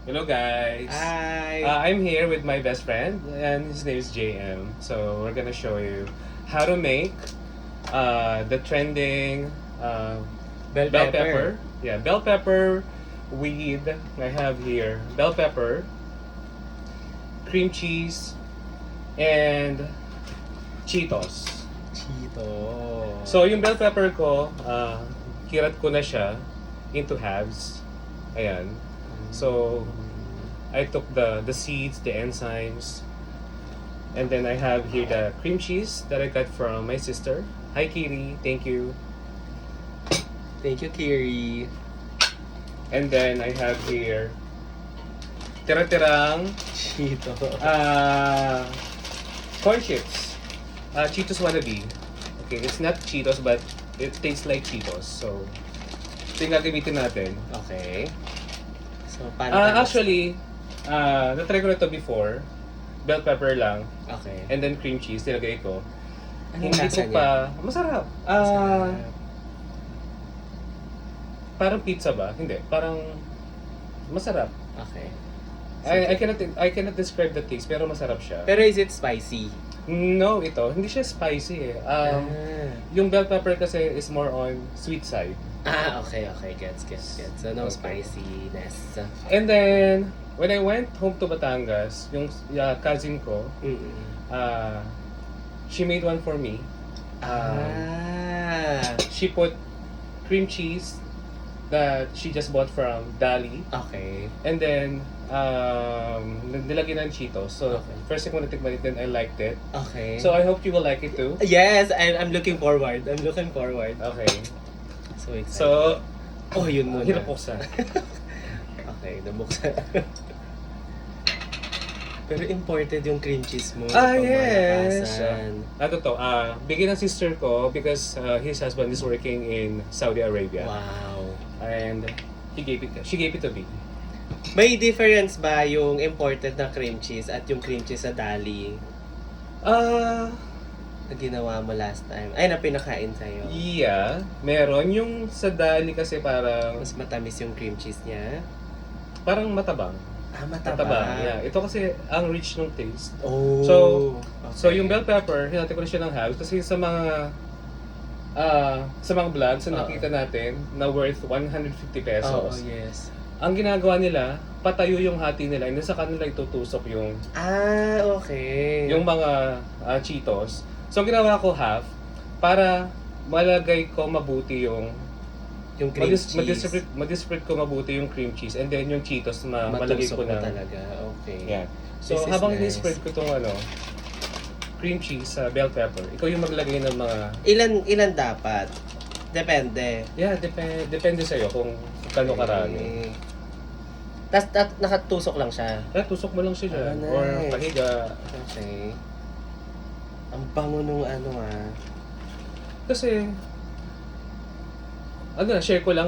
Hello guys! Hi! I'm here with my best friend and his name is JM. So we're gonna show you how to make the trending Bell bell pepper. pepper. Yeah, bell pepper with, I have here, bell pepper, cream cheese, and Cheetos. Cheeto. So yung bell pepper ko, kirat ko na siya into halves. Ayan. So, I took the seeds, the enzymes, and then I have here the cream cheese that I got from my sister. Hi, Kiri. Thank you. Thank you, Kiri. And then I have here tira-tirang Cheeto. corn chips. Cheetos wannabe. Okay, it's not Cheetos but it tastes like Cheetos. So, ito yung gagamitin natin. Okay. So, paano tayo- Actually, na-try ko na ito before. Bell pepper lang. Okay. And then cream cheese, nilagay ko. Anong Hindi lasa ko niya? pa... Masarap. Sarap. Parang pizza ba? Hindi. Parang masarap. Okay. I cannot describe the taste, pero masarap siya. Pero is it spicy? No, ito. Hindi siya spicy eh. Yung bell pepper kasi is more on sweet side. Okay. Gets. So, no Okay. spiciness. And then, when I went home to Batangas, yung cousin ko, Mm-mm. she made one for me. She put cream cheese that she just bought from Dali. Okay. And then, nilagyan ng Cheetos. So, Okay. first thing ko natikman it, then I liked it. Okay. So, I hope you will like it too. yes, I'm looking forward. Okay. So excited. So, oh, yun muna. hirap buksan. Okay, nabuksan. Pero imported yung cream cheese mo. Yes. Pangmalakasan. To, bigyan ng sister ko because his husband is working in Saudi Arabia. Wow. And she gave it to me. May difference ba yung imported na cream cheese at yung cream cheese sa Dali na ginawa mo last time? Ay, na pinakain sa'yo. Yeah, meron. Yung sa Dali kasi parang Mas matamis yung cream cheese niya. matabang. Mataba. Yeah. Ito kasi ang rich ng taste. Oh. So yung bell pepper, hinati ko na siya ng halves kasi sa mga vlogs na nakita natin na worth 150 pesos. Oh, yes. Ang ginagawa nila, patayo yung hati nila and then sa kanila itutusok yung Okay. mga Cheetos. So ginawa ko half para malagay ko mabuti yung cream cheese. ma-distribute ko mabuti yung cream cheese and then yung Cheetos malagay ko Matusok na. talaga. Okay. Yeah. So This is habang nice. ini-spread ko tong cream cheese sa bell pepper, ikaw yung maglagay ng mga Ilan dapat? Depende. yeah, depende sa iyo kung gaano karami. Tapos nakatusok lang siya. Kaya tusok mo lang siya dyan. Nice. Or pahiga. Okay. Ang bango nung Kasi share ko lang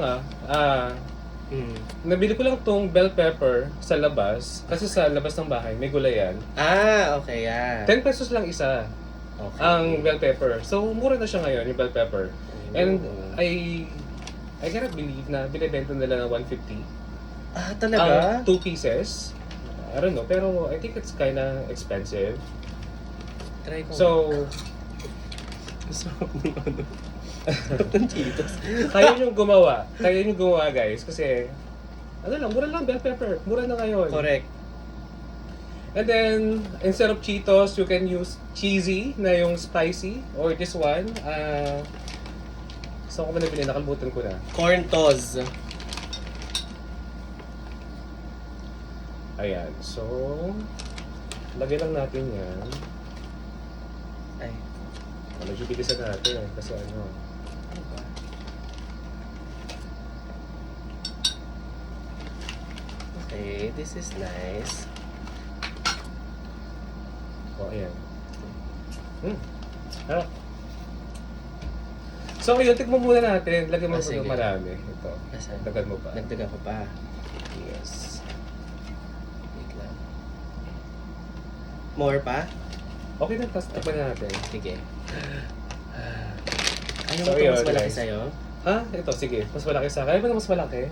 nabili ko lang tong bell pepper sa labas kasi sa labas ng bahay may gulayan. Okay, yeah. 10 pesos lang isa Okay. ang bell pepper. So mura na siya ngayon yung bell pepper. And Oh. I cannot believe na binibenta nila ng 150. Talaga? 2 pieces. I don't know, pero I think it's kinda expensive. Try ko. So, Masarap ng Sarap ng Cheetos. kaya nyo gumawa, guys, kasi mura lang bell pepper. Mura na ngayon. Correct. And then, instead of Cheetos, you can use cheesy na yung spicy or this one. Saan ko ba nabili? Nakalimutan ko na. Corn toss. Ayan. So, lagay lang natin yan. Ay. Medyo bilisan natin kasi Okay, this is nice. ayan. Harap. So, yun, tigmo muna natin. Lagyan mo Sige. marami. Ito. Asan? Dagdag mo pa. Nagdaga ko pa. Yes. Wait lang. More pa? Okay na, tapos takpan na natin. Sige. Ano So, mo ito mas yun, malaki guys. sa'yo? Ito, sige. Mas malaki sa akin. Ano ba na mas malaki?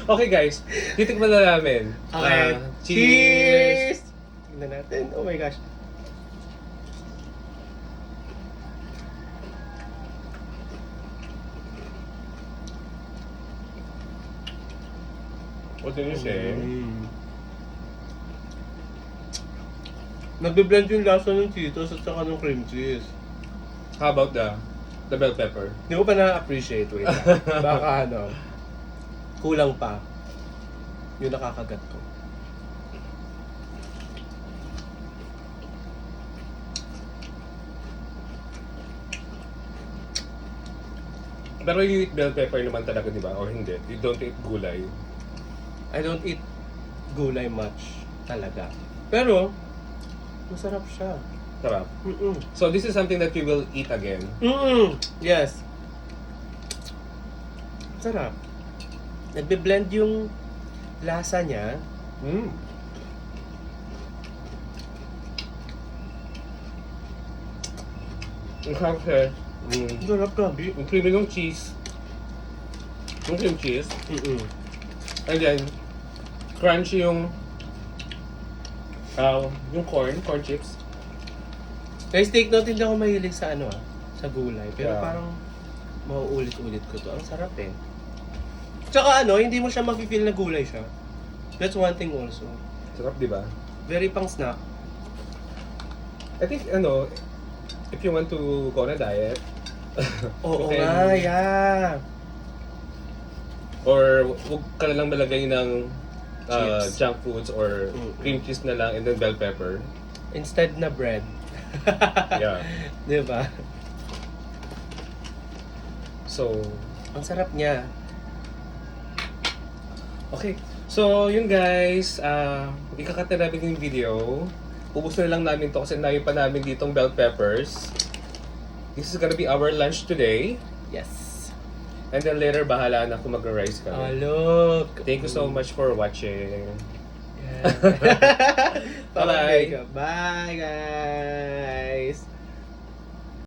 Okay guys, titikman na namin. Okay. Cheers! Tingnan natin. Oh my gosh. What did you say? Nagbe-blend yung lasa ng Cheetos at saka ng cream cheese. How about the bell pepper? Hindi ko pa na-appreciate. Wait lang. Baka ano, kulang pa. Yung nakakagat ko. Pero you eat bell pepper naman talaga, di ba? Or hindi? You don't eat gulay. I don't eat gulay much talaga. Pero, masarap siya. Sarap. Mm-mm. So this is something that you will eat again. Mm-mm. Yes. Sarap. Nagbe-blend yung lasa niya. Mm. Ang sarap siya. Sarap, grabe. Yung creamy ng cheese. Yung cream cheese. Mm-mm. And then, crunchy yung corn chips. Guys, take note, hindi ako mahilig sa ano sa gulay. Pero Yeah. parang mauulit-ulit ko to. Ang sarap eh. Tsaka ano, hindi mo siya mafe-feel na gulay siya. That's one thing also. Sarap, di ba? Very pang snack. I think, if you want to go on a diet, Oo you can- nga, yeah. or huwag ka na lang malagay ng Chips. junk foods or cream cheese na lang and then bell pepper. Instead na bread. Yeah. Diba? So, Ang sarap niya. okay. So, yun guys, ikakat na namin yung video. Ubus na lang namin to kasi namin pa namin ditong bell peppers. This is gonna be our lunch today. Yes. And then later, bahala na kung mag-rice Oh, kami. look. Thank you so much for watching. Yeah. Bye-bye. Bye, guys.